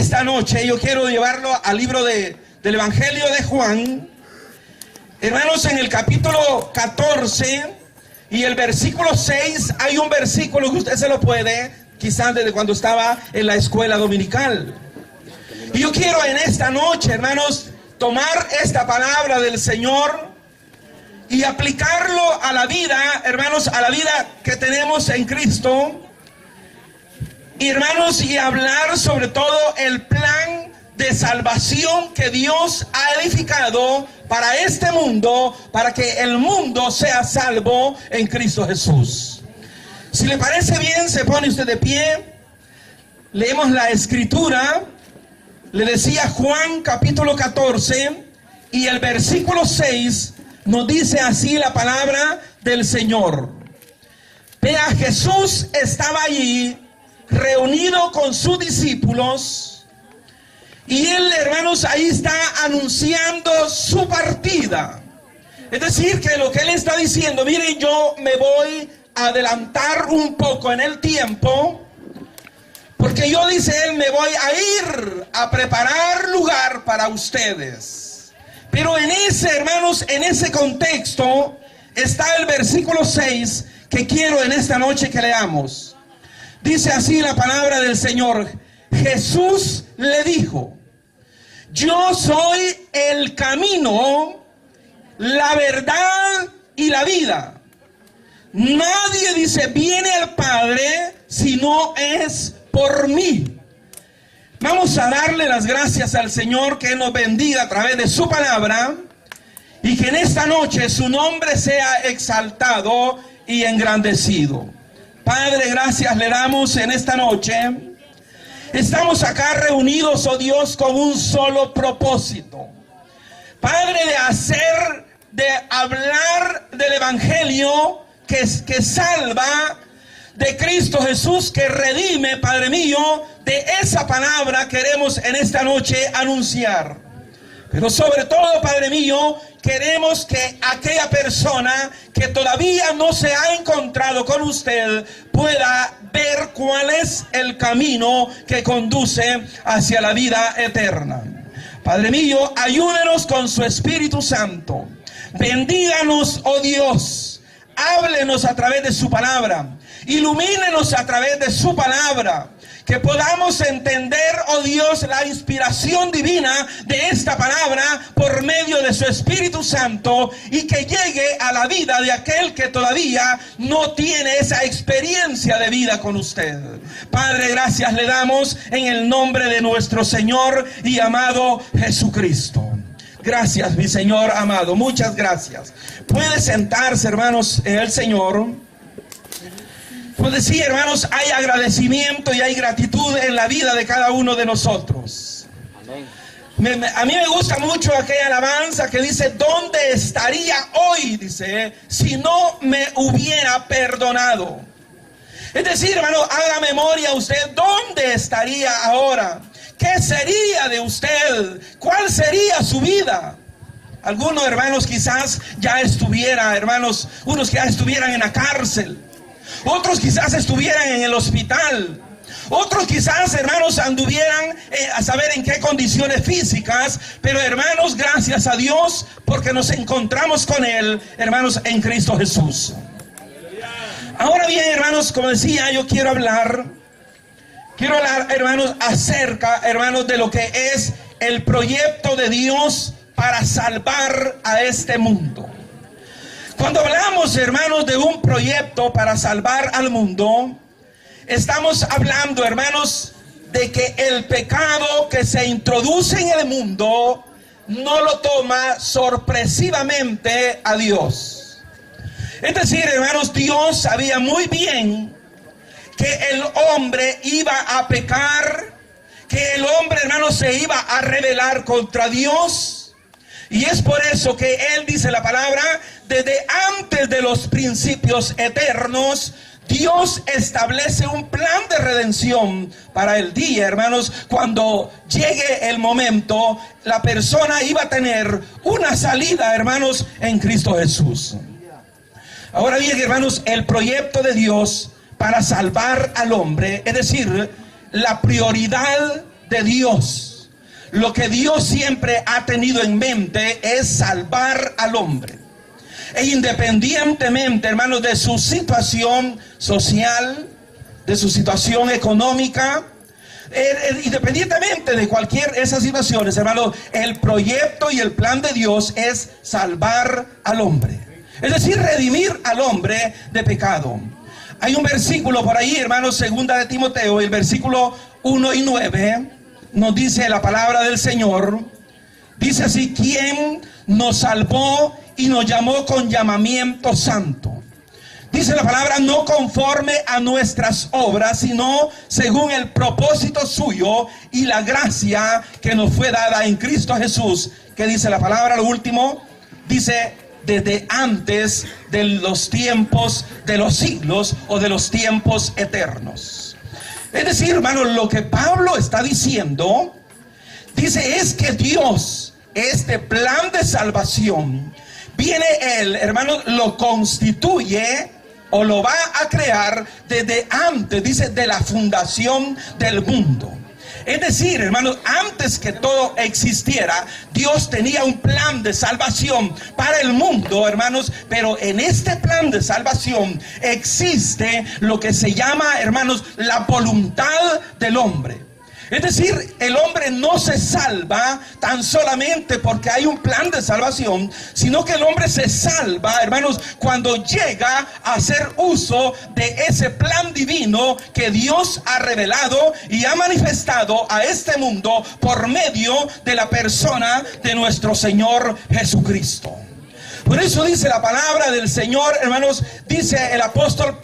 esta noche yo quiero llevarlo al libro del Evangelio de Juan. Hermanos, en el capítulo 14 y el versículo 6 hay un versículo que usted se lo puede, quizás desde cuando estaba en la escuela dominical. Y yo quiero en esta noche, hermanos, tomar esta palabra del Señor y aplicarlo a la vida, hermanos, a la vida que tenemos en Cristo. Y hermanos, y hablar sobre todo el plan de salvación que Dios ha edificado para este mundo, para que el mundo sea salvo en Cristo Jesús. Si le parece bien, se pone usted de pie. Leemos la escritura. Le decía Juan capítulo 14 y el versículo 6 nos dice así la palabra del Señor. Vea, Jesús estaba allí reunido con sus discípulos y él, hermanos, ahí está anunciando su partida. Es decir, que lo que él está diciendo, miren, yo me voy a adelantar un poco en el tiempo, porque yo, dice él, me voy a ir a preparar lugar para ustedes. Pero en ese, hermanos, en ese contexto está el versículo 6 que quiero en esta noche que leamos. Dice así la palabra del Señor. Jesús le dijo: yo soy el camino, la verdad y la vida. Nadie, dice, viene al Padre si no es por mí. Vamos a darle las gracias al Señor, que nos bendiga a través de su palabra y que en esta noche su nombre sea exaltado y engrandecido. Padre, gracias le damos en esta noche. Estamos acá reunidos, oh Dios, con un solo propósito. Padre, de hablar del Evangelio que salva, de Cristo Jesús que redime, Padre mío. De esa palabra queremos en esta noche anunciar. Pero sobre todo, Padre mío, queremos que aquella persona que todavía no se ha encontrado con usted pueda ver cuál es el camino que conduce hacia la vida eterna. Padre mío, ayúdenos con su Espíritu Santo. Bendíganos, oh Dios. Háblenos a través de su palabra. Ilumínenos a través de su palabra. Que podamos entender, oh Dios, la inspiración divina de esta palabra por medio de su Espíritu Santo, y que llegue a la vida de aquel que todavía no tiene esa experiencia de vida con usted. Padre, gracias le damos en el nombre de nuestro Señor y amado Jesucristo. Gracias, mi Señor amado, muchas gracias. Puede sentarse, hermanos, en el Señor. Pues decía, hermanos, hay agradecimiento y hay gratitud en la vida de cada uno de nosotros. A mí me gusta mucho aquella alabanza que dice: ¿dónde estaría hoy? Dice, si no me hubiera perdonado. Es decir, hermano, haga memoria usted, ¿dónde estaría ahora? ¿Qué sería de usted? ¿Cuál sería su vida? Algunos hermanos quizás ya estuvieran, hermanos, unos que ya estuvieran en la cárcel. Otros quizás estuvieran en el hospital. Otros quizás, hermanos, anduvieran a saber en qué condiciones físicas. Pero, hermanos, gracias a Dios porque nos encontramos con Él, hermanos, en Cristo Jesús. Ahora bien, hermanos, como decía, yo quiero hablar, hermanos, acerca, hermanos, de lo que es el proyecto de Dios para salvar a este mundo. Cuando hablamos, hermanos, de un proyecto para salvar al mundo, estamos hablando, hermanos, de que el pecado que se introduce en el mundo no lo toma sorpresivamente a Dios. Es decir, hermanos, Dios sabía muy bien que el hombre iba a pecar, que el hombre, hermanos, se iba a rebelar contra Dios. Y es por eso que Él dice la palabra, desde antes de los principios eternos, Dios establece un plan de redención para el día, hermanos, cuando llegue el momento, la persona iba a tener una salida, hermanos, en Cristo Jesús. Ahora bien, hermanos, el proyecto de Dios para salvar al hombre, es decir, la prioridad de Dios. Lo que Dios siempre ha tenido en mente es salvar al hombre. E independientemente, hermanos, de su situación social, de su situación económica, independientemente de cualquier de esas situaciones, hermanos, el proyecto y el plan de Dios es salvar al hombre. Es decir, redimir al hombre de pecado. Hay un versículo por ahí, hermanos, segunda de Timoteo, el versículo 1 y 9, nos dice la palabra del Señor. Dice así: quien nos salvó y nos llamó con llamamiento santo. Dice la palabra: no conforme a nuestras obras, sino según el propósito suyo y la gracia que nos fue dada en Cristo Jesús. ¿Qué dice la palabra? Lo último, dice: desde antes de los tiempos de los siglos o de los tiempos eternos. Es decir, hermanos, lo que Pablo está diciendo, dice, es que Dios, este plan de salvación, viene Él, hermanos, lo constituye o lo va a crear desde antes, dice, de la fundación del mundo. Es decir, hermanos, antes que todo existiera, Dios tenía un plan de salvación para el mundo, hermanos, pero en este plan de salvación existe lo que se llama, hermanos, la voluntad del hombre. Es decir, el hombre no se salva tan solamente porque hay un plan de salvación, sino que el hombre se salva, hermanos, cuando llega a hacer uso de ese plan divino que Dios ha revelado y ha manifestado a este mundo por medio de la persona de nuestro Señor Jesucristo. Por eso dice la palabra del Señor, hermanos, dice el apóstol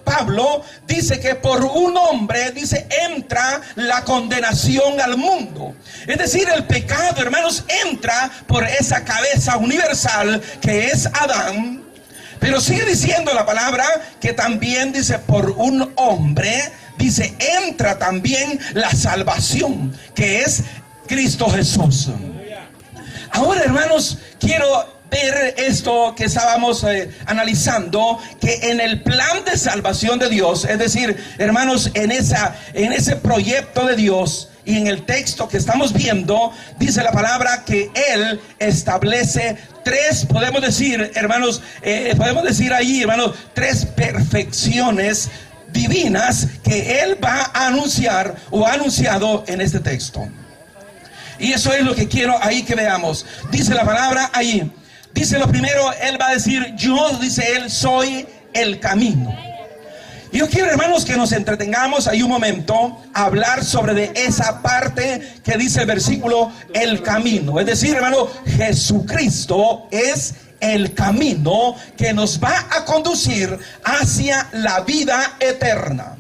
Pablo, dice que por un hombre, dice, entra la condenación al mundo. Es decir, el pecado, hermanos, entra por esa cabeza universal que es Adán. Pero sigue diciendo la palabra que también dice por un hombre, dice, entra también la salvación, que es Cristo Jesús. Ahora, hermanos, quiero ver esto que estábamos analizando, que en el plan de salvación de Dios, es decir, hermanos, en ese proyecto de Dios y en el texto que estamos viendo, dice la palabra que Él establece tres, podemos decir, hermanos, podemos decir ahí, hermanos, tres perfecciones divinas que Él va a anunciar o ha anunciado en este texto. Y eso es lo que quiero ahí que veamos. Dice la palabra ahí. Dice lo primero, Él va a decir, yo, dice Él, soy el camino. Y yo quiero, hermanos, que nos entretengamos ahí un momento a hablar sobre de esa parte que dice el versículo, el camino. Es decir, hermano, Jesucristo es el camino que nos va a conducir hacia la vida eterna.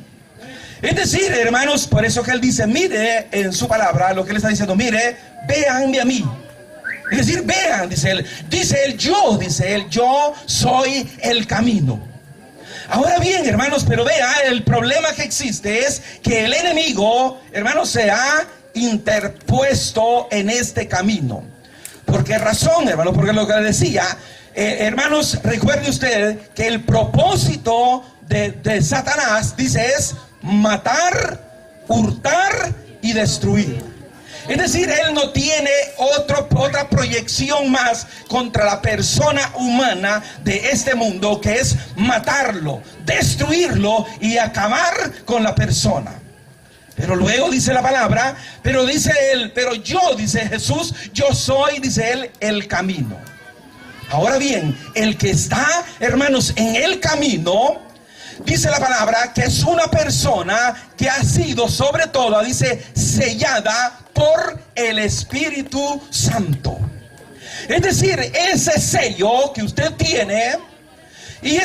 Es decir, hermanos, por eso que Él dice, mire en su palabra, lo que Él está diciendo, mire, véanme a mí. Es decir, vean, dice él, yo soy el camino. Ahora bien, hermanos, pero vea, el problema que existe es que el enemigo, hermanos, se ha interpuesto en este camino. ¿Por qué razón, hermanos? Porque lo que le decía, hermanos, recuerde usted que el propósito de Satanás, dice, es matar, hurtar y destruir. Es decir, Él no tiene otra proyección más contra la persona humana de este mundo, que es matarlo, destruirlo y acabar con la persona. Pero luego dice la palabra, pero dice Él, pero yo, dice Jesús, yo soy, dice Él, el camino. Ahora bien, el que está, hermanos, en el camino, dice la palabra que es una persona que ha sido sobre todo, dice, sellada por el Espíritu Santo. Es decir, ese sello que usted tiene, y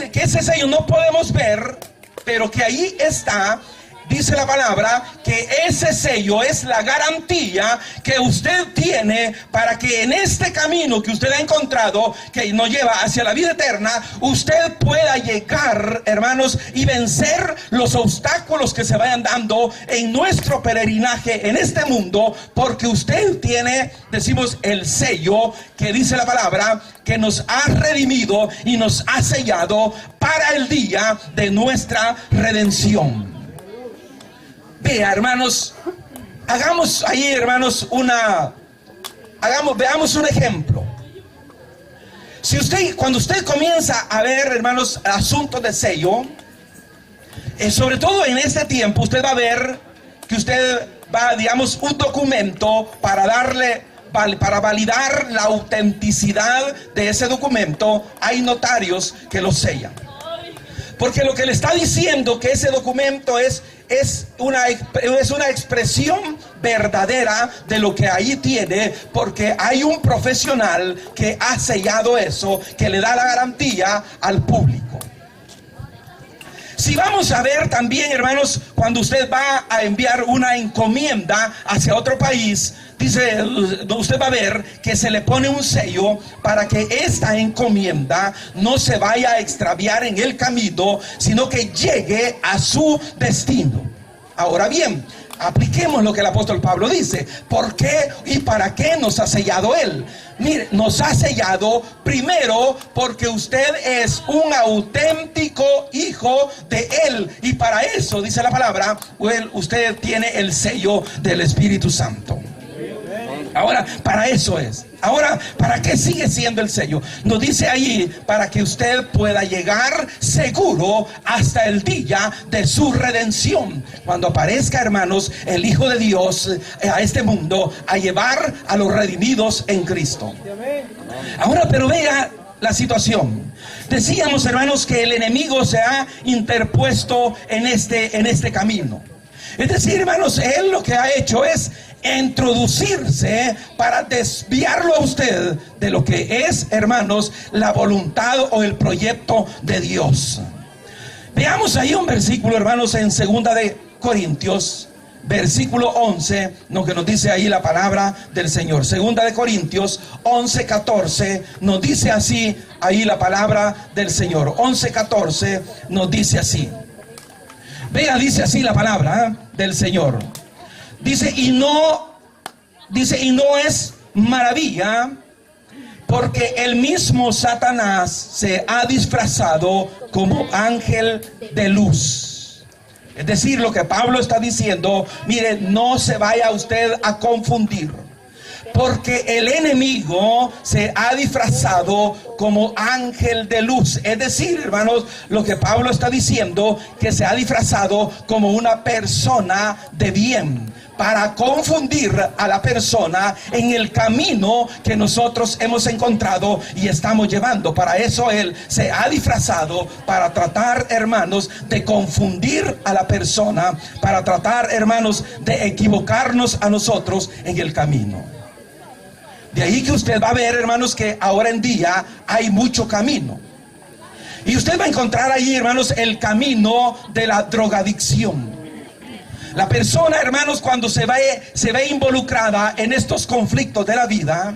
que ese sello no podemos ver, pero que ahí está. Dice la palabra que ese sello es la garantía que usted tiene para que en este camino que usted ha encontrado, que nos lleva hacia la vida eterna, usted pueda llegar, hermanos, y vencer los obstáculos que se vayan dando en nuestro peregrinaje en este mundo, porque usted tiene, decimos, el sello que dice la palabra que nos ha redimido y nos ha sellado para el día de nuestra redención. Vea, hermanos, Hagamos ahí, hermanos, veamos un ejemplo. Cuando usted comienza a ver, hermanos, asuntos de sello, sobre todo en este tiempo, usted va a ver que usted va, digamos, un documento para validar la autenticidad de ese documento. Hay notarios que lo sellan. Porque lo que le está diciendo que ese documento es una expresión verdadera de lo que ahí tiene, porque hay un profesional que ha sellado eso, que le da la garantía al público. Si vamos a ver también, hermanos, cuando usted va a enviar una encomienda hacia otro país, dice, usted va a ver que se le pone un sello para que esta encomienda no se vaya a extraviar en el camino, sino que llegue a su destino. Ahora bien, apliquemos lo que el apóstol Pablo dice. ¿Por qué y para qué nos ha sellado él? Mire, nos ha sellado primero porque usted es un auténtico hijo de él, y para eso, dice la palabra, usted tiene el sello del Espíritu Santo. Ahora, para eso es. Ahora, ¿para qué sigue siendo el sello? Nos dice ahí, para que usted pueda llegar seguro hasta el día de su redención, cuando aparezca, hermanos, el Hijo de Dios a este mundo, a llevar a los redimidos en Cristo. Ahora, pero vea la situación. Decíamos, hermanos, que el enemigo se ha interpuesto en este camino. Es decir, hermanos, él lo que ha hecho es introducirse para desviarlo a usted de lo que es, hermanos, la voluntad o el proyecto de Dios. Veamos ahí un versículo, hermanos, en 2 de Corintios, versículo 11, lo que nos dice ahí la palabra del Señor. 2 de Corintios 11, 14, nos dice así ahí la palabra del Señor. 11, 14 nos dice así. Vea, dice así la palabra del Señor. Dice, y no es maravilla, porque el mismo Satanás se ha disfrazado como ángel de luz. Es decir, lo que Pablo está diciendo, mire, no se vaya usted a confundir, porque el enemigo se ha disfrazado como ángel de luz. Es decir, hermanos, lo que Pablo está diciendo, que se ha disfrazado como una persona de bien, para confundir a la persona en el camino que nosotros hemos encontrado y estamos llevando. Para eso él se ha disfrazado, para tratar, hermanos, de confundir a la persona, para tratar, hermanos, de equivocarnos a nosotros en el camino. De ahí que usted va a ver, hermanos, que ahora en día hay mucho camino. Y usted va a encontrar ahí, hermanos, el camino de la drogadicción. La persona, hermanos, cuando se ve involucrada en estos conflictos de la vida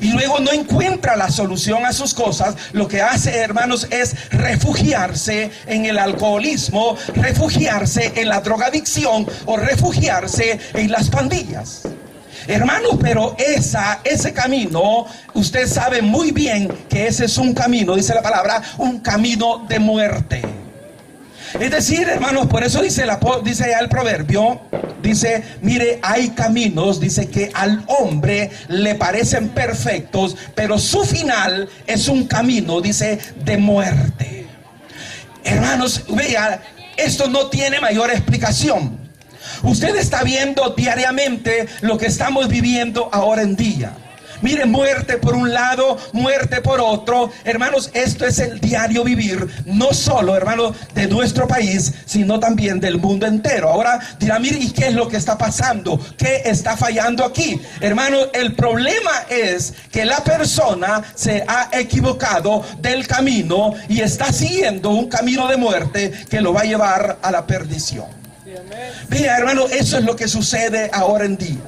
y luego no encuentra la solución a sus cosas, lo que hace, hermanos, es refugiarse en el alcoholismo, refugiarse en la drogadicción o refugiarse en las pandillas. Hermanos, pero ese camino, usted sabe muy bien que ese es un camino, dice la palabra, un camino de muerte. Es decir, hermanos, por eso dice allá el proverbio, dice, mire, hay caminos, dice, que al hombre le parecen perfectos, pero su final es un camino, dice, de muerte. Hermanos, vea, esto no tiene mayor explicación. Usted está viendo diariamente lo que estamos viviendo ahora en día. Mire, muerte por un lado, muerte por otro. Hermanos, esto es el diario vivir, no solo, hermanos, de nuestro país, sino también del mundo entero. Ahora dirá, mire, ¿y qué es lo que está pasando? ¿Qué está fallando aquí? Hermanos, el problema es que la persona se ha equivocado del camino y está siguiendo un camino de muerte que lo va a llevar a la perdición. Vea, hermano, eso es lo que sucede ahora en día.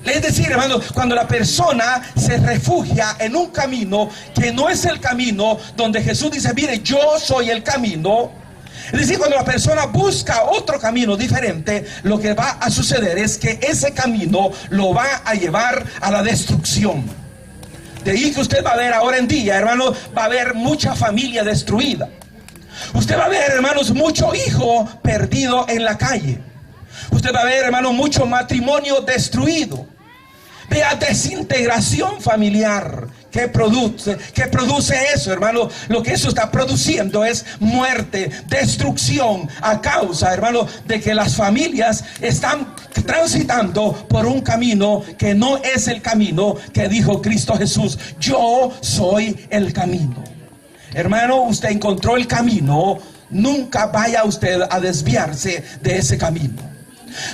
Es decir, hermano, cuando la persona se refugia en un camino que no es el camino donde Jesús dice, mire, yo soy el camino. Es decir, cuando la persona busca otro camino diferente, lo que va a suceder es que ese camino lo va a llevar a la destrucción. De ahí que usted va a ver ahora en día, hermano, va a haber mucha familia destruida. Usted va a ver, hermanos, mucho hijo perdido en la calle. usted va a ver, hermano, mucho matrimonio destruido. Vea, desintegración familiar. ¿Qué produce eso, hermano? Lo que eso está produciendo es muerte, destrucción, a causa, hermano, de que las familias están transitando por un camino que no es el camino que dijo Cristo Jesús. Yo soy el camino. Hermano, usted encontró el camino, nunca vaya usted a desviarse de ese camino.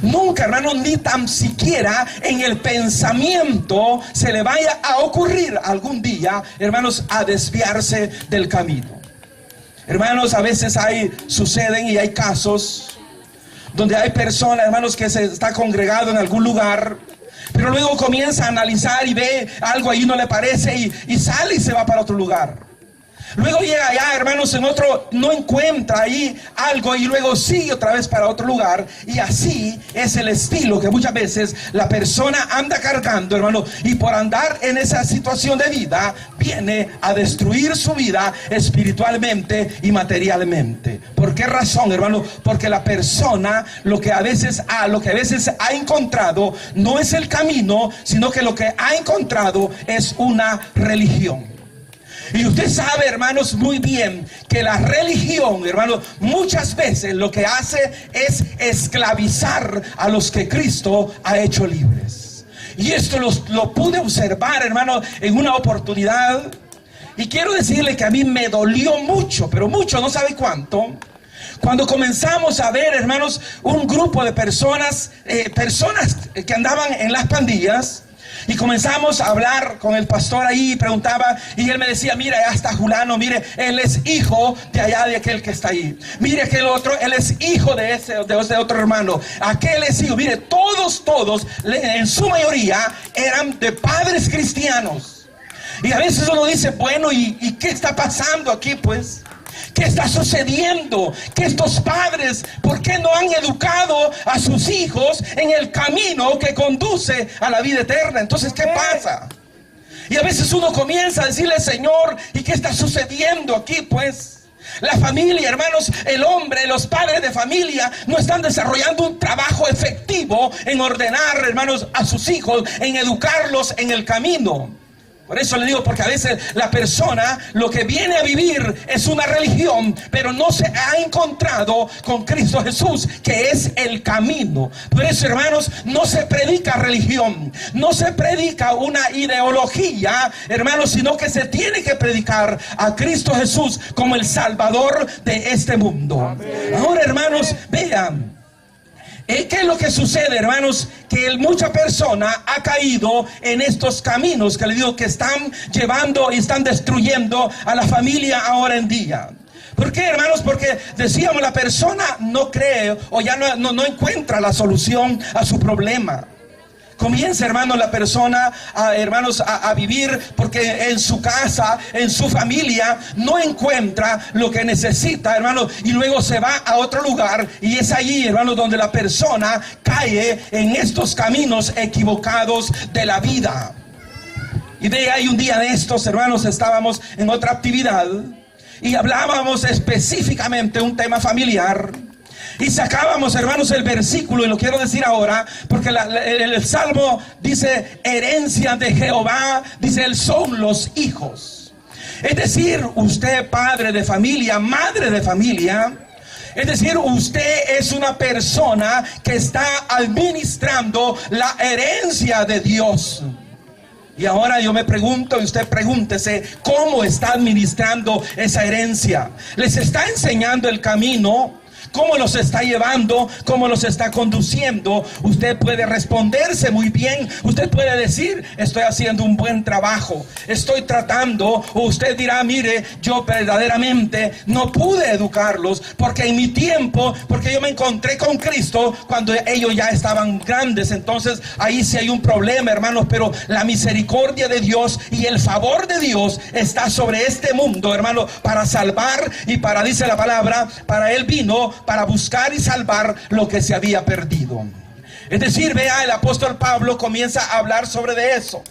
Nunca, hermano, ni tan siquiera en el pensamiento se le vaya a ocurrir algún día, hermanos, a desviarse del camino. Hermanos, a veces suceden y hay casos donde hay personas, hermanos, que se está congregado en algún lugar, pero luego comienza a analizar y ve algo ahí no le parece y sale y se va para otro lugar. Luego llega allá, hermanos, en otro, no encuentra ahí algo y luego sigue otra vez para otro lugar. Y así es el estilo que muchas veces la persona anda cargando, hermano. Y por andar en esa situación de vida, viene a destruir su vida espiritualmente y materialmente. ¿Por qué razón, hermano? Porque la persona lo que a veces ha encontrado no es el camino, sino que lo que ha encontrado es una religión. Y usted sabe, hermanos, muy bien que la religión, hermanos, muchas veces lo que hace es esclavizar a los que Cristo ha hecho libres. Y esto lo pude observar, hermano, en una oportunidad. Y quiero decirle que a mí me dolió mucho, pero mucho, no sabe cuánto, cuando comenzamos a ver, hermanos, un grupo de personas que andaban en las pandillas. Y comenzamos a hablar con el pastor ahí y preguntaba, y él me decía, mira, allá está Julano, mire, él es hijo de allá de aquel que está ahí. Mire aquel otro, él es hijo de ese otro hermano. Aquel es hijo, mire, todos, en su mayoría eran de padres cristianos. Y a veces uno dice, bueno, ¿y qué está pasando aquí, pues? ¿Qué está sucediendo? Que estos padres, ¿por qué no han educado a sus hijos en el camino que conduce a la vida eterna? Entonces, ¿qué pasa? Y a veces uno comienza a decirle, Señor, ¿y qué está sucediendo aquí, pues? La familia, hermanos, el hombre, los padres de familia no están desarrollando un trabajo efectivo en ordenar, hermanos, a sus hijos, en educarlos en el camino. Por eso le digo, porque a veces la persona lo que viene a vivir es una religión, pero no se ha encontrado con Cristo Jesús, que es el camino. Por eso, hermanos, no se predica religión, no se predica una ideología, hermanos, sino que se tiene que predicar a Cristo Jesús como el Salvador de este mundo. Amén. Ahora, hermanos, vean. ¿Qué es lo que sucede, hermanos? Que mucha persona ha caído en estos caminos que le digo que están llevando y están destruyendo a la familia ahora en día. ¿Por qué, hermanos? Porque decíamos, la persona no cree o ya no encuentra la solución a su problema. Comienza, hermanos, la persona a vivir porque en su casa, en su familia, no encuentra lo que necesita, hermanos, y luego se va a otro lugar, y es allí, hermanos, donde la persona cae en estos caminos equivocados de la vida. Y de ahí un día de estos, hermanos, estábamos en otra actividad y hablábamos específicamente un tema familiar. Y sacábamos, hermanos, el versículo, y lo quiero decir ahora, porque el Salmo dice, herencia de Jehová, dice él, son los hijos. Es decir, usted, padre de familia, madre de familia, es decir, usted es una persona que está administrando la herencia de Dios. Y ahora yo me pregunto, y usted pregúntese, ¿cómo está administrando esa herencia? ¿Les está enseñando el camino? ¿Cómo los está llevando? ¿Cómo los está conduciendo? Usted puede responderse muy bien. Usted puede decir, estoy haciendo un buen trabajo, estoy tratando. O usted dirá, mire, yo verdaderamente no pude educarlos porque en mi tiempo, porque yo me encontré con Cristo cuando ellos ya estaban grandes. Entonces ahí sí hay un problema, hermanos. Pero la misericordia de Dios y el favor de Dios está sobre este mundo, hermano, para salvar y para, dice la palabra, para Él vino para buscar y salvar lo que se había perdido. Es decir, vea, el apóstol Pablo comienza a hablar sobre de eso.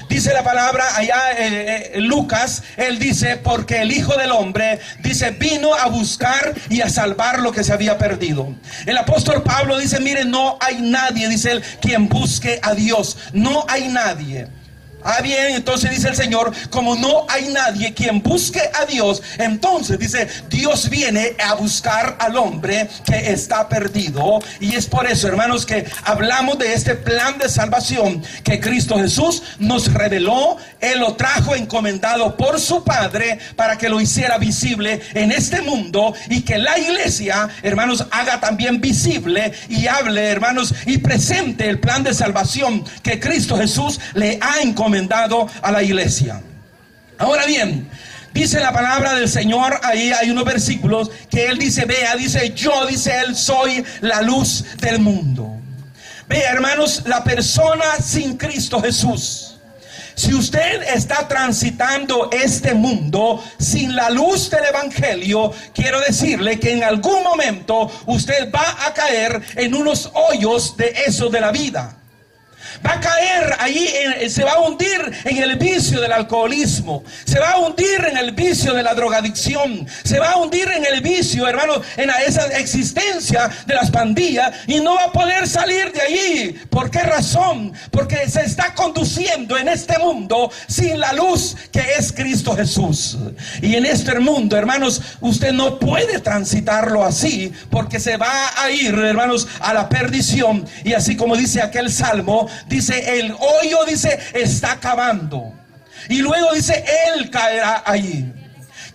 Dice la palabra allá en Lucas, él dice, porque el Hijo del Hombre, dice, vino a buscar y a salvar lo que se había perdido. El apóstol Pablo dice, mire, no hay nadie, dice él, quien busque a Dios. No hay nadie. Ah, bien, entonces dice el Señor, como no hay nadie quien busque a Dios, entonces dice, Dios viene a buscar al hombre que está perdido. Y es por eso, hermanos, que hablamos de este plan de salvación que Cristo Jesús nos reveló. Él lo trajo encomendado por su Padre para que lo hiciera visible en este mundo, y que la iglesia, hermanos, haga también visible y hable, hermanos, y presente el plan de salvación que Cristo Jesús le ha encomendado a la iglesia. Ahora bien, dice la palabra del Señor, ahí hay unos versículos que él dice, vea, dice, yo, dice él, soy la luz del mundo. Vea, hermanos, la persona sin Cristo Jesús, si usted está transitando este mundo sin la luz del evangelio, quiero decirle que en algún momento usted va a caer en unos hoyos de eso de la vida. Va a caer ahí, se va a hundir en el vicio del alcoholismo, se va a hundir en el vicio de la drogadicción, se va a hundir en el vicio, hermanos, en esa existencia de las pandillas, y no va a poder salir de allí. ¿Por qué razón? Porque se está conduciendo en este mundo sin la luz que es Cristo Jesús. Y en este mundo, hermanos, usted no puede transitarlo así, porque se va a ir, hermanos, a la perdición. Y así como dice aquel salmo, dice, el hoyo, dice, está acabando. Y luego dice, él caerá allí.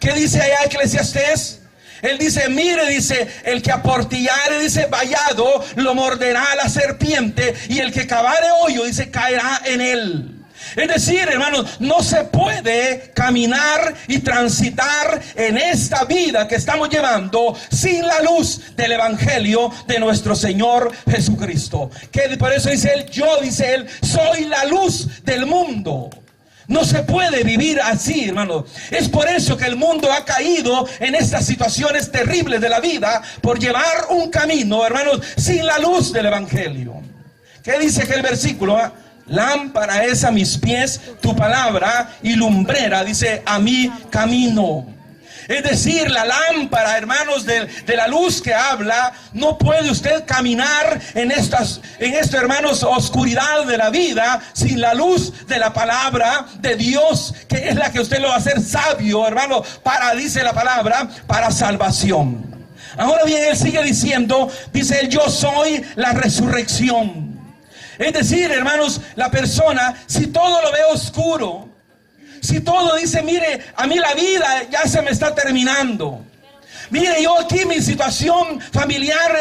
¿Qué dice allá Eclesiastés? Él dice, mire, dice, el que aportillare, dice, vallado, lo morderá la serpiente, y el que cavare hoyo, dice, caerá en él. Es decir, hermanos, no se puede caminar y transitar en esta vida que estamos llevando sin la luz del evangelio de nuestro Señor Jesucristo. Que por eso dice él, yo, dice él, soy la luz del mundo. No se puede vivir así, hermano. Es por eso que el mundo ha caído en estas situaciones terribles de la vida, por llevar un camino, hermanos, sin la luz del evangelio. ¿Qué dice aquel versículo? Lámpara es a mis pies tu palabra, y lumbrera, dice, a mi camino. Es decir, la lámpara, hermanos, de la luz que habla, no puede usted caminar en esta, hermanos, oscuridad de la vida sin la luz de la palabra de Dios, que es la que usted lo va a hacer sabio, hermano, para, dice la palabra, para salvación. Ahora bien, él sigue diciendo, dice él, yo soy la resurrección. Es decir, hermanos, la persona, si todo lo ve oscuro, si todo dice, mire, a mí la vida ya se me está terminando. Mire, yo aquí mi situación familiar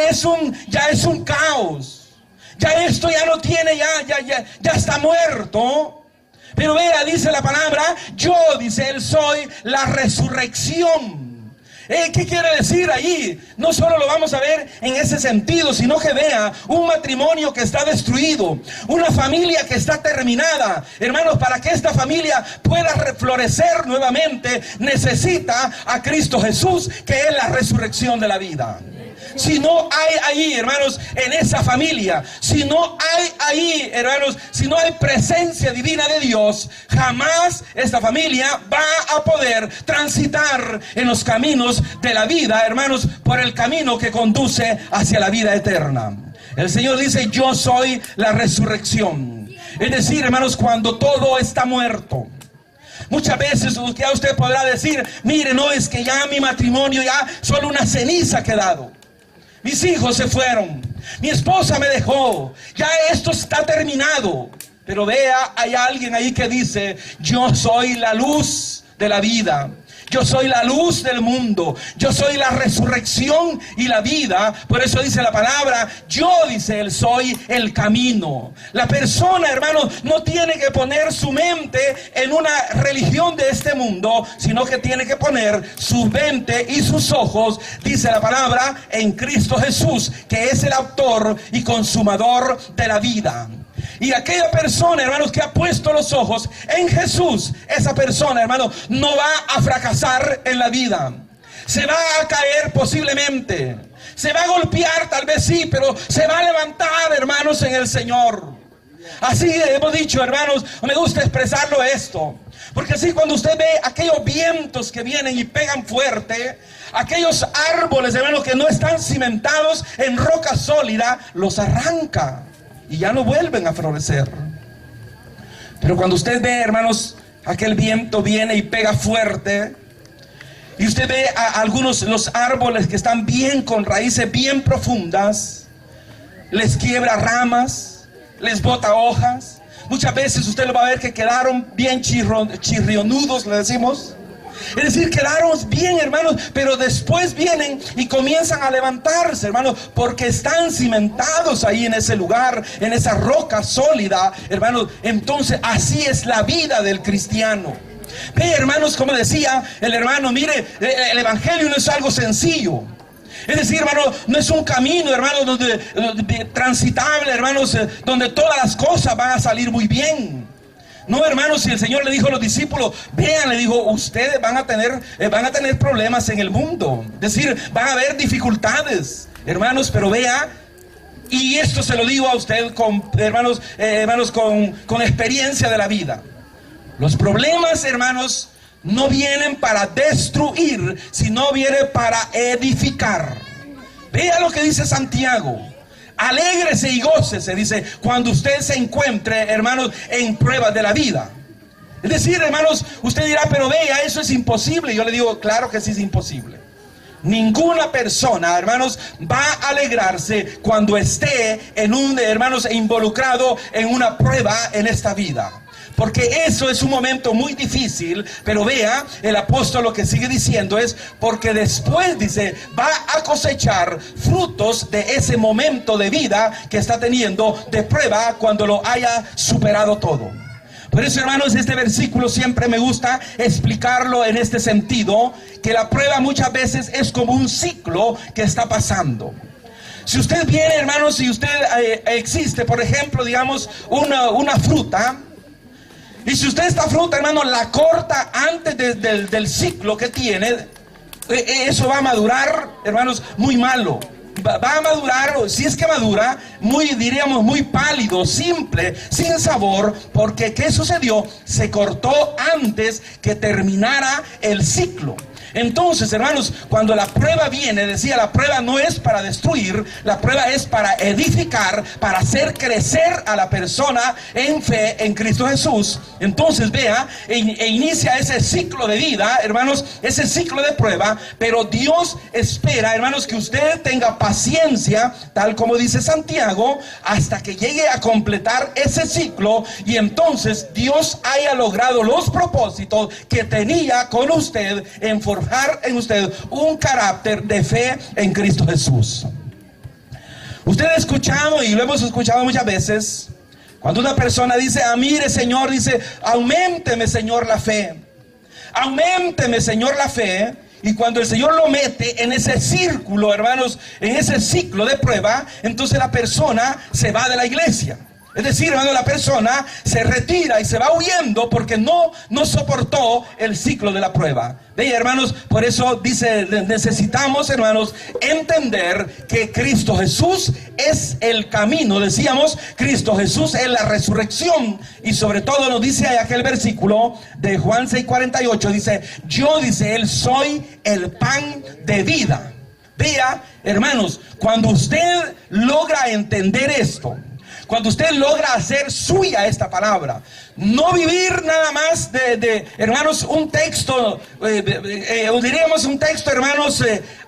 ya es un caos. Ya esto ya no tiene, ya está muerto. Pero vea, dice la palabra, yo, dice él, soy la resurrección. ¿Qué quiere decir allí? No solo lo vamos a ver en ese sentido, sino que vea un matrimonio que está destruido, una familia que está terminada. Hermanos, para que esta familia pueda reflorecer nuevamente, necesita a Cristo Jesús, que es la resurrección de la vida. Si no hay ahí, hermanos, en esa familia, si no hay ahí, hermanos, si no hay presencia divina de Dios, jamás esta familia va a poder transitar en los caminos de la vida, hermanos, por el camino que conduce hacia la vida eterna. El Señor dice, yo soy la resurrección. Es decir, hermanos, cuando todo está muerto. Muchas veces usted podrá decir, mire, no, es que ya mi matrimonio ya solo una ceniza ha quedado. Mis hijos se fueron, mi esposa me dejó, ya esto está terminado. Pero vea, hay alguien ahí que dice, yo soy la luz de la vida. Yo soy la luz del mundo. Yo soy la resurrección y la vida. Por eso dice la palabra, yo, dice él, soy el camino. La persona, hermano, no tiene que poner su mente en una religión de este mundo, sino que tiene que poner su mente y sus ojos, dice la palabra, en Cristo Jesús, que es el autor y consumador de la vida. Y aquella persona, hermanos, que ha puesto los ojos en Jesús, esa persona, hermano, no va a fracasar en la vida. Se va a caer posiblemente, se va a golpear tal vez sí, pero se va a levantar, hermanos, en el Señor. Así hemos dicho, hermanos, me gusta expresarlo esto, porque así cuando usted ve aquellos vientos que vienen y pegan fuerte, aquellos árboles, hermanos, que no están cimentados en roca sólida, los arranca y ya no vuelven a florecer. Pero cuando usted ve, hermanos, aquel viento viene y pega fuerte, y usted ve a algunos los árboles que están bien con raíces bien profundas, les quiebra ramas, les bota hojas. Muchas veces usted lo va a ver que quedaron bien chirrionudos, le decimos. Es decir, quedaron bien, hermanos, pero después vienen y comienzan a levantarse, hermanos, porque están cimentados ahí en ese lugar, en esa roca sólida, hermanos. Entonces, así es la vida del cristiano. Ve, hermanos, como decía el hermano, mire, el evangelio no es algo sencillo. Es decir, hermano, no es un camino, hermanos, donde transitable, hermanos, donde todas las cosas van a salir muy bien. No, hermanos, si el Señor le dijo a los discípulos, vean, le dijo, ustedes van a tener problemas en el mundo. Es decir, van a haber dificultades, hermanos, pero vea, y esto se lo digo a usted, hermanos, con experiencia de la vida. Los problemas, hermanos, no vienen para destruir, sino vienen para edificar. Vea lo que dice Santiago. Alégrese y gócese, dice, cuando usted se encuentre, hermanos, en pruebas de la vida. Es decir, hermanos, usted dirá, pero vea, eso es imposible. Yo le digo, claro que sí es imposible. Ninguna persona, hermanos, va a alegrarse cuando esté hermanos, involucrado en una prueba en esta vida. Porque eso es un momento muy difícil. Pero vea, el apóstol lo que sigue diciendo es, porque después, dice, va a cosechar frutos de ese momento de vida que está teniendo de prueba cuando lo haya superado todo. Por eso, hermanos, este versículo siempre me gusta explicarlo en este sentido, que la prueba muchas veces es como un ciclo que está pasando. Si usted viene, hermanos, si usted existe, por ejemplo, digamos, una fruta, y si usted esta fruta, hermano, la corta antes del ciclo que tiene, eso va a madurar, hermanos, muy malo. Va a madurar, si es que madura, diríamos, muy pálido, simple, sin sabor, porque ¿qué sucedió? Se cortó antes que terminara el ciclo. Entonces, hermanos, cuando la prueba viene, decía, la prueba no es para destruir, la prueba es para edificar, para hacer crecer a la persona en fe en Cristo Jesús. Entonces, vea, e inicia ese ciclo de vida, hermanos, ese ciclo de prueba, pero Dios espera, hermanos, que usted tenga paciencia, tal como dice Santiago, hasta que llegue a completar ese ciclo, y entonces Dios haya logrado los propósitos que tenía con usted en forjar en usted un carácter de fe en Cristo Jesús. Usted ha escuchado, y lo hemos escuchado muchas veces, cuando una persona dice, mire, Señor, dice, auménteme, Señor, la fe. Auménteme, Señor, la fe. Y cuando el Señor lo mete en ese círculo, hermanos, en ese ciclo de prueba, entonces la persona se va de la iglesia. Es decir, hermano, la persona se retira y se va huyendo porque no soportó el ciclo de la prueba. Vean, hermanos, por eso dice, necesitamos, hermanos, entender que Cristo Jesús es el camino. Decíamos, Cristo Jesús es la resurrección. Y sobre todo nos dice ahí aquel versículo de Juan 6:48, dice, yo, dice él, soy el pan de vida. Vea, hermanos, cuando usted logra entender esto, cuando usted logra hacer suya esta palabra, no vivir nada más hermanos, un texto, diríamos un texto, hermanos,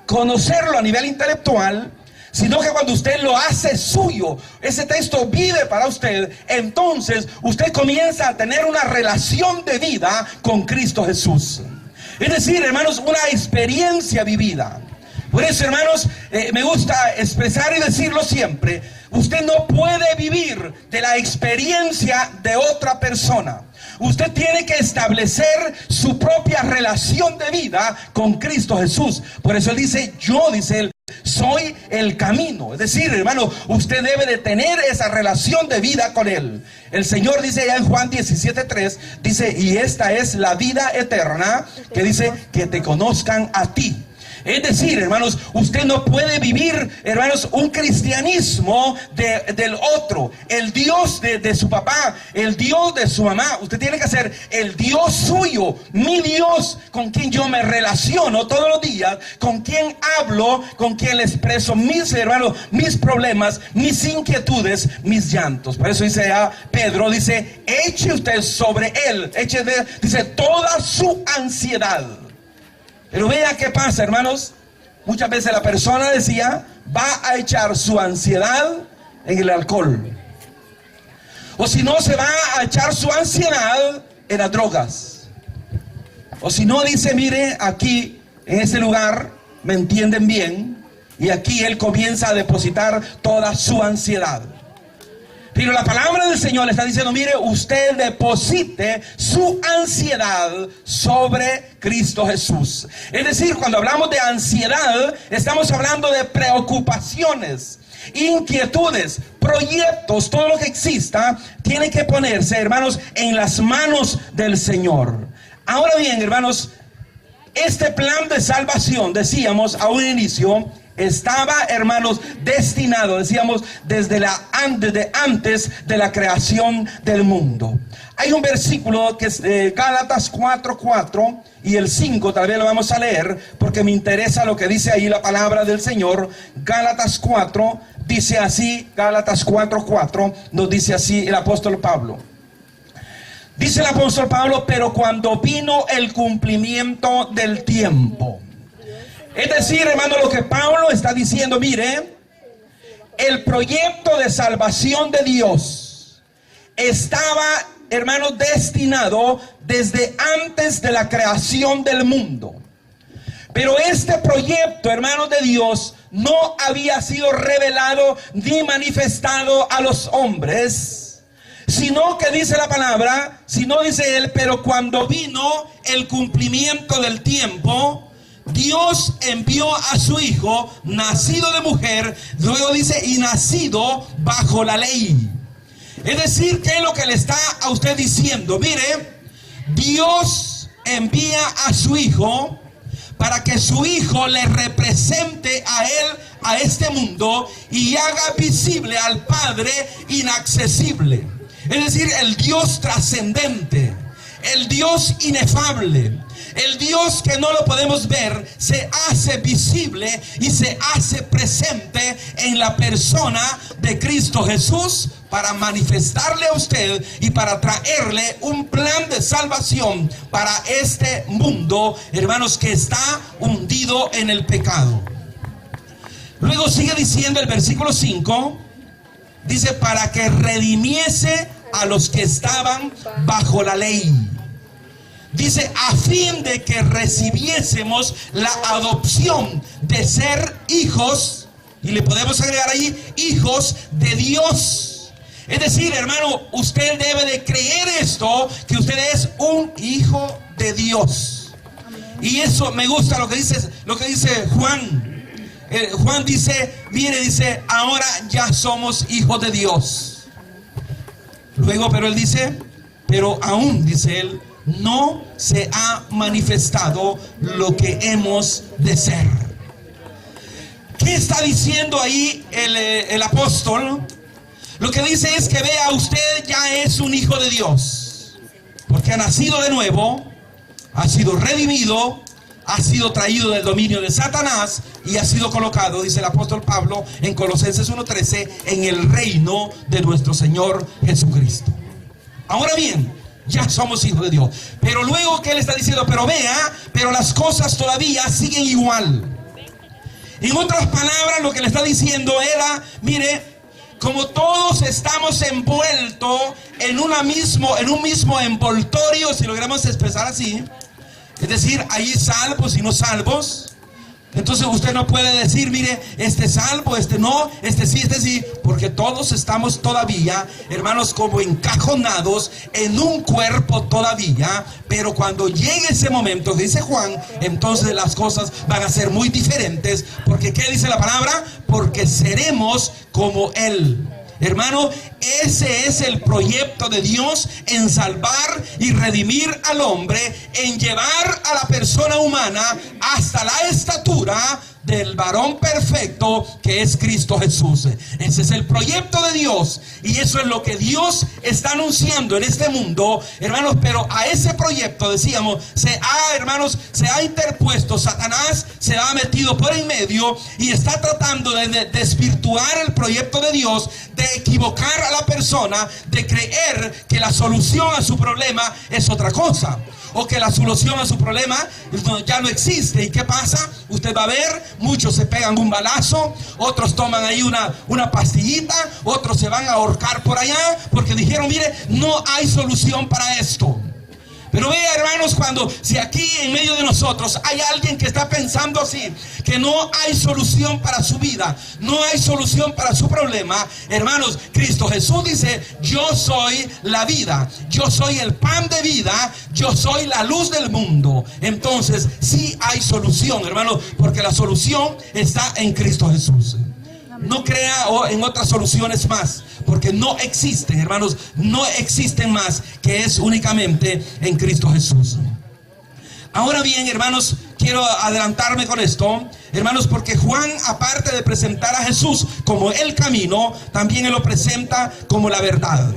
conocerlo a nivel intelectual, sino que cuando usted lo hace suyo, ese texto vive para usted, entonces usted comienza a tener una relación de vida con Cristo Jesús. Es decir, hermanos, una experiencia vivida. Por eso, hermanos, me gusta expresar y decirlo siempre. Usted no puede vivir de la experiencia de otra persona. Usted tiene que establecer su propia relación de vida con Cristo Jesús. Por eso él dice, yo, dice él, soy el camino. Es decir, hermano, usted debe de tener esa relación de vida con él. El Señor dice ya en Juan 17:3, dice, y esta es la vida eterna, que dice, que te conozcan a ti. Es decir, hermanos, usted no puede vivir, hermanos, un cristianismo del otro. El Dios de su papá, el Dios de su mamá. Usted tiene que hacer el Dios suyo, mi Dios, con quien yo me relaciono todos los días, con quien hablo, con quien le expreso mis, hermanos, mis problemas, mis inquietudes, mis llantos. Por eso dice Pedro, dice, eche usted sobre él, dice, toda su ansiedad. Pero vea qué pasa, hermanos. Muchas veces la persona decía, va a echar su ansiedad en el alcohol. O si no, se va a echar su ansiedad en las drogas. O si no, dice, mire, aquí, en este lugar, me entienden bien. Y aquí él comienza a depositar toda su ansiedad. Pero la palabra del Señor le está diciendo, mire, usted deposite su ansiedad sobre Cristo Jesús. Es decir, cuando hablamos de ansiedad, estamos hablando de preocupaciones, inquietudes, proyectos, todo lo que exista, tiene que ponerse, hermanos, en las manos del Señor. Ahora bien, hermanos, este plan de salvación, decíamos a un inicio, estaba, hermanos, destinado, decíamos, desde antes de la creación del mundo. Hay un versículo que es Gálatas 4:4 y el 5, tal vez lo vamos a leer porque me interesa lo que dice ahí la palabra del Señor. Gálatas 4 dice así, Gálatas 4:4 nos dice así el apóstol Pablo. Dice el apóstol Pablo, pero cuando vino el cumplimiento del tiempo. Es decir, hermano, lo que Pablo está diciendo, mire, el proyecto de salvación de Dios estaba, hermano, destinado desde antes de la creación del mundo. Pero este proyecto, hermano, de Dios no había sido revelado ni manifestado a los hombres, sino que dice la palabra, sino dice él, pero cuando vino el cumplimiento del tiempo, Dios envió a su hijo, nacido de mujer, luego dice, y nacido bajo la ley. Es decir, ¿qué es lo que le está a usted diciendo? Mire, Dios envía a su hijo para que su hijo le represente a él, a este mundo, y haga visible al Padre inaccesible. Es decir, el Dios trascendente, el Dios inefable, el Dios que no lo podemos ver, se hace visible y se hace presente en la persona de Cristo Jesús para manifestarle a usted y para traerle un plan de salvación para este mundo, hermanos, que está hundido en el pecado. Luego sigue diciendo el versículo 5, dice, para que redimiese a los que estaban bajo la ley. Dice, a fin de que recibiésemos la adopción de ser hijos, y le podemos agregar ahí, hijos de Dios. Es decir, hermano, usted debe de creer esto, que usted es un hijo de Dios. Y eso me gusta lo que dice Juan. Juan dice, mire, dice, ahora ya somos hijos de Dios. Luego, pero él dice, pero aún, dice él, no se ha manifestado lo que hemos de ser. ¿Qué está diciendo ahí el apóstol? Lo que dice es que vea, usted ya es un hijo de Dios, porque ha nacido de nuevo, ha sido redimido, ha sido traído del dominio de Satanás y ha sido colocado, dice el apóstol Pablo en Colosenses 1:13, en el reino de nuestro Señor Jesucristo. Ahora bien, ya somos hijos de Dios. Pero luego que él está diciendo, pero vea, pero las cosas todavía siguen igual. En otras palabras, lo que le está diciendo era, mire, como todos estamos envueltos en un mismo envoltorio, si lo queremos expresar así, es decir, hay salvos y no salvos. Entonces usted no puede decir, mire, este salvo, este no, este sí, porque todos estamos todavía, hermanos, como encajonados en un cuerpo todavía. Pero cuando llegue ese momento que dice Juan, entonces las cosas van a ser muy diferentes. Porque ¿qué dice la palabra? Porque seremos como Él. Hermano, ese es el proyecto de Dios en salvar y redimir al hombre, en llevar a la persona humana hasta la estatura del varón perfecto que es Cristo Jesús. Ese es el proyecto de Dios y eso es lo que Dios está anunciando en este mundo, hermanos. Pero a ese proyecto, decíamos, se ha interpuesto Satanás, se ha metido por en medio y está tratando de desvirtuar el proyecto de Dios, de equivocar a la persona, de creer que la solución a su problema es otra cosa, o que la solución a su problema ya no existe. ¿Y qué pasa? Usted va a ver, muchos se pegan un balazo, otros toman ahí una pastillita, otros se van a ahorcar por allá porque dijeron, mire, no hay solución para esto. Pero vea, hermanos, si aquí en medio de nosotros hay alguien que está pensando así, que no hay solución para su vida, no hay solución para su problema, hermanos, Cristo Jesús dice, yo soy la vida, yo soy el pan de vida, yo soy la luz del mundo. Entonces sí hay solución, hermanos, porque la solución está en Cristo Jesús. No crea en otras soluciones más, porque no existen, hermanos, no existen más, que es únicamente en Cristo Jesús. Ahora bien, hermanos, quiero adelantarme con esto, hermanos, porque Juan, aparte de presentar a Jesús como el camino, también él lo presenta como la verdad.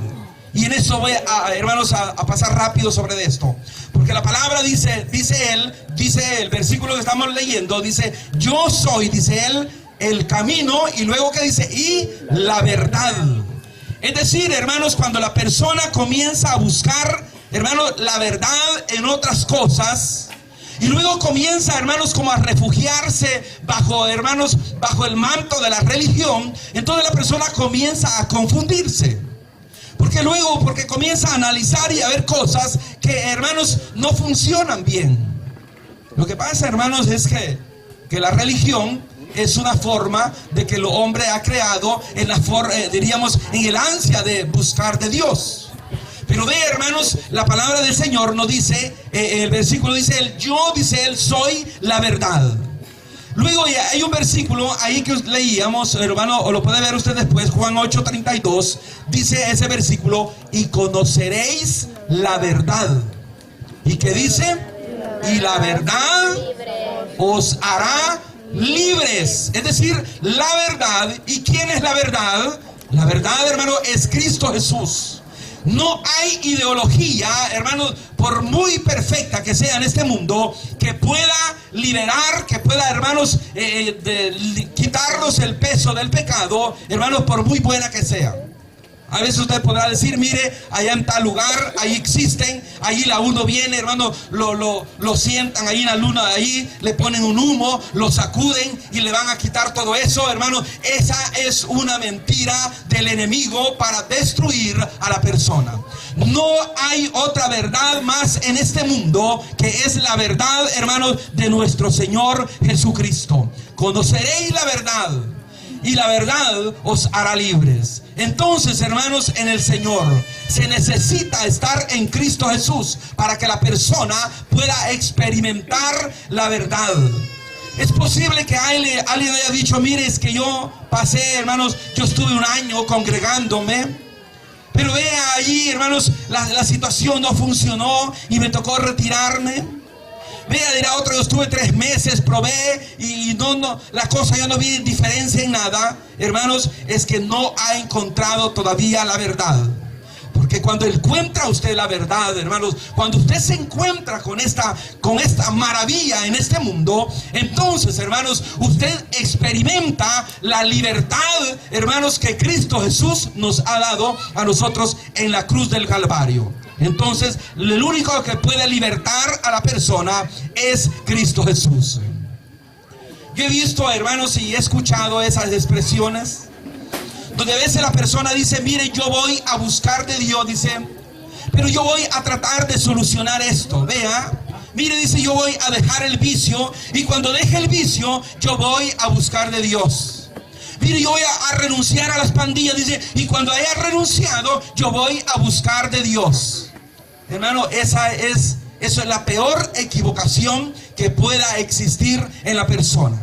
Y en eso voy hermanos, a pasar rápido sobre esto, porque la palabra dice el versículo que estamos leyendo, dice, yo soy, dice él, el camino, y luego que dice, y la verdad. Es decir, hermanos, cuando la persona comienza a buscar, hermanos, la verdad en otras cosas, y luego comienza, hermanos, como a refugiarse bajo el manto de la religión, entonces la persona comienza a confundirse. Porque comienza a analizar y a ver cosas que, hermanos, no funcionan bien. Lo que pasa, hermanos, es que la religión es una forma de que el hombre ha creado diríamos, en el ansia de buscar de Dios. Pero ve, hermanos, la palabra del Señor nos dice, el versículo dice, dice él, soy la verdad. Luego hay un versículo ahí que leíamos, hermano, o lo puede ver usted después, Juan 8:32, dice ese versículo, y conoceréis la verdad. ¿Y qué dice? Y la verdad os hará libres. Es decir, la verdad. ¿Y quién es la verdad? La verdad, hermano, es Cristo Jesús. No hay ideología, hermanos, por muy perfecta que sea en este mundo, que pueda liberar, que pueda, hermanos, quitarnos el peso del pecado, hermanos, por muy buena que sea. A veces usted podrá decir, mire, allá en tal lugar, ahí existen, ahí la uno viene, hermano, lo sientan ahí en la luna, ahí le ponen un humo, lo sacuden y le van a quitar todo eso, hermano. Esa es una mentira del enemigo para destruir a la persona. No hay otra verdad más en este mundo que es la verdad, hermanos, de nuestro Señor Jesucristo. Conoceréis la verdad, y la verdad os hará libres. Entonces, hermanos, en el Señor se necesita estar en Cristo Jesús para que la persona pueda experimentar la verdad. Es posible que alguien haya dicho, mire, es que yo pasé, hermanos, yo estuve un año congregándome, pero vea allí, hermanos, la situación no funcionó y me tocó retirarme. Vea, dirá otro, yo estuve 3 meses, probé y la cosa ya no vi diferencia en nada. Hermanos, es que no ha encontrado todavía la verdad. Porque cuando encuentra usted la verdad, hermanos, cuando usted se encuentra con esta maravilla en este mundo, entonces, hermanos, usted experimenta la libertad, hermanos, que Cristo Jesús nos ha dado a nosotros en la cruz del Calvario. Entonces, el único que puede libertar a la persona es Cristo Jesús. Yo he visto, hermanos, y he escuchado esas expresiones donde a veces la persona dice, mire, yo voy a buscar de Dios, dice, pero yo voy a tratar de solucionar esto. Vea, mire, dice, yo voy a dejar el vicio, y cuando deje el vicio, yo voy a buscar de Dios. Mire, yo voy a renunciar a las pandillas, dice, y cuando haya renunciado, yo voy a buscar de Dios. Hermano, eso es la peor equivocación que pueda existir en la persona.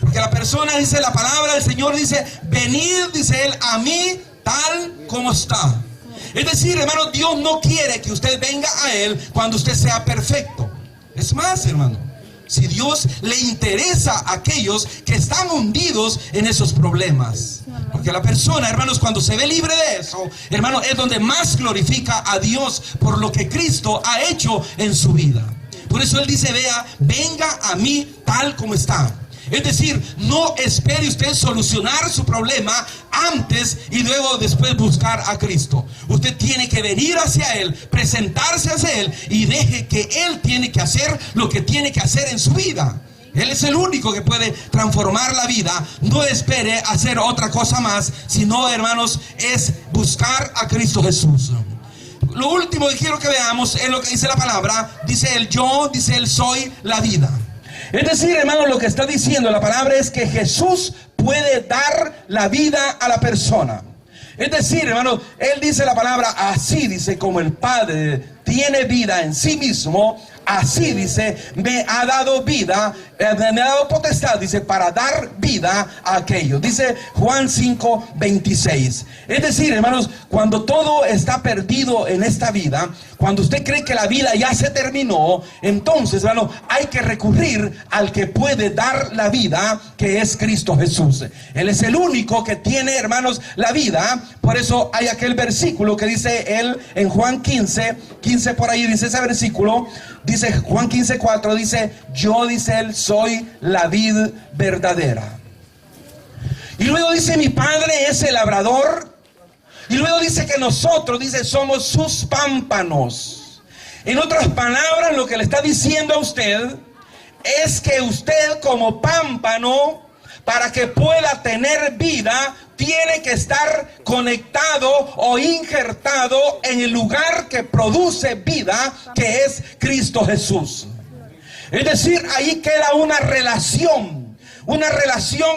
Porque la persona, dice la palabra del Señor, dice, venid, dice él, a mí tal como está. Es decir, hermano, Dios no quiere que usted venga a Él cuando usted sea perfecto. Es más, hermano, si Dios le interesa a aquellos que están hundidos en esos problemas. Porque la persona, hermanos, cuando se ve libre de eso, hermano, es donde más glorifica a Dios por lo que Cristo ha hecho en su vida. Por eso Él dice, vea, venga a mí tal como está. Es decir, no espere usted solucionar su problema antes y luego después buscar a Cristo. Usted tiene que venir hacia Él, presentarse hacia Él y deje que Él tiene que hacer lo que tiene que hacer en su vida. Él es el único que puede transformar la vida. No espere hacer otra cosa más, sino, hermanos, es buscar a Cristo Jesús. Lo último que quiero que veamos es lo que dice la palabra. Dice el yo, dice el soy la vida. Es decir, hermano, lo que está diciendo la palabra es que Jesús puede dar la vida a la persona. Es decir, hermano, Él dice la palabra así, dice, como el Padre tiene vida en sí mismo, así dice, me ha dado vida, me ha dado potestad, dice, para dar vida a aquellos. Dice Juan 5:26. Es decir, hermanos, cuando todo está perdido en esta vida, cuando usted cree que la vida ya se terminó, entonces, hermano, hay que recurrir al que puede dar la vida, que es Cristo Jesús. Él es el único que tiene, hermanos, la vida. Por eso hay aquel versículo que dice Él en Juan 15 por ahí, dice ese versículo. Dice Juan 15:4, dice, yo, dice Él, soy la vid verdadera. Y luego dice, mi Padre es el labrador. Y luego dice que nosotros, dice, somos sus pámpanos. En otras palabras, lo que le está diciendo a usted es que usted como pámpano, para que pueda tener vida, tiene que estar conectado o injertado en el lugar que produce vida, que es Cristo Jesús. Es decir, ahí queda una relación,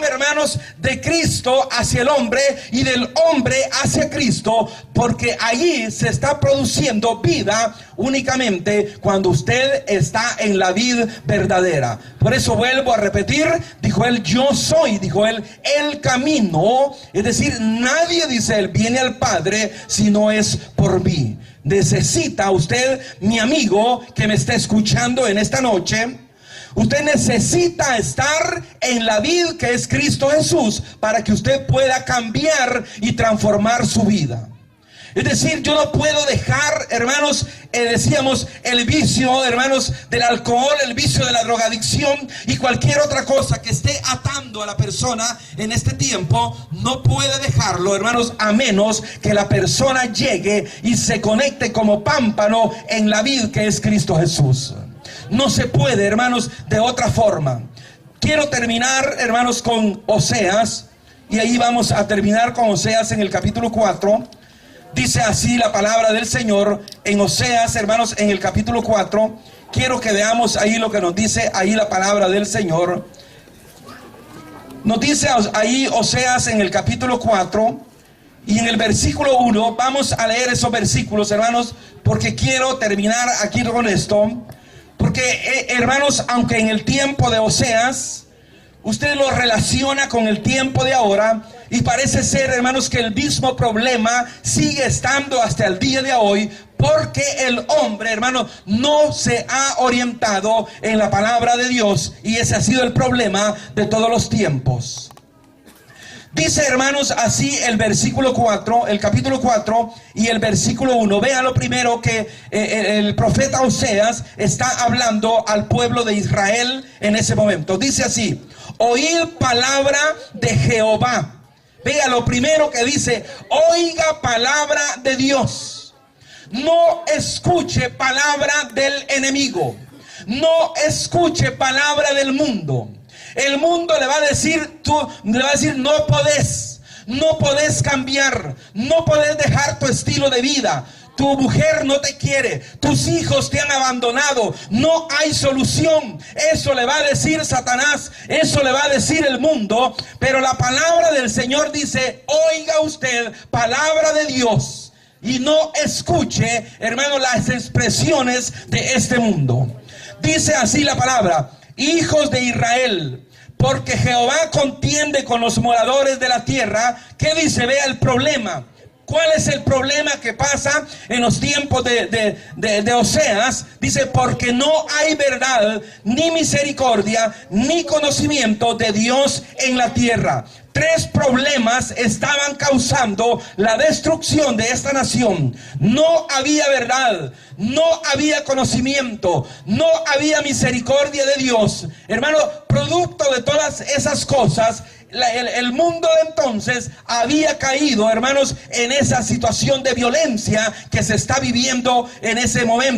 hermanos, de Cristo hacia el hombre y del hombre hacia Cristo, porque allí se está produciendo vida únicamente cuando usted está en la vid verdadera. Por eso vuelvo a repetir, dijo Él, yo soy, dijo Él, el camino. Es decir, nadie, dice Él, viene al Padre si no es por mí. Necesita usted, mi amigo que me está escuchando en esta noche, usted necesita estar en la vid que es Cristo Jesús para que usted pueda cambiar y transformar su vida. Es decir, yo no puedo dejar, hermanos, decíamos, el vicio, hermanos, del alcohol, el vicio de la drogadicción y cualquier otra cosa que esté atando a la persona en este tiempo. No puede dejarlo, hermanos, a menos que la persona llegue y se conecte como pámpano en la vid que es Cristo Jesús. No se puede, hermanos, de otra forma. Quiero terminar, hermanos, con Oseas. Y ahí vamos a terminar con Oseas en el capítulo 4. Dice así la palabra del Señor en Oseas, hermanos, en el capítulo 4. Quiero que veamos ahí lo que nos dice ahí la palabra del Señor. Nos dice ahí Oseas en el capítulo 4. Y en el versículo 1, vamos a leer esos versículos, hermanos, porque quiero terminar aquí con esto. Porque, hermanos, aunque en el tiempo de Oseas, usted lo relaciona con el tiempo de ahora, y parece ser, hermanos, que el mismo problema sigue estando hasta el día de hoy, porque el hombre, hermano, no se ha orientado en la palabra de Dios, y ese ha sido el problema de todos los tiempos. Dice, hermanos, así el versículo 4, el capítulo 4 y el versículo 1. Vean lo primero que el profeta Oseas está hablando al pueblo de Israel en ese momento. Dice así: oíd palabra de Jehová. Vea lo primero que dice: oiga palabra de Dios. No escuche palabra del enemigo. No escuche palabra del mundo. El mundo le va a decir, no podés cambiar, no podés dejar tu estilo de vida. Tu mujer no te quiere, tus hijos te han abandonado, no hay solución. Eso le va a decir Satanás, eso le va a decir el mundo. Pero la palabra del Señor dice: oiga usted palabra de Dios y no escuche, hermano, las expresiones de este mundo. Dice así la palabra: hijos de Israel, porque Jehová contiende con los moradores de la tierra. ¿Qué dice? Vea el problema. ¿Cuál es el problema que pasa en los tiempos de Oseas? Dice, porque no hay verdad, ni misericordia, ni conocimiento de Dios en la tierra. Tres problemas estaban causando la destrucción de esta nación. No había verdad, no había conocimiento, no había misericordia de Dios. Hermano, producto de todas esas cosas, el mundo de entonces había caído, hermanos, en esa situación de violencia que se está viviendo en ese momento.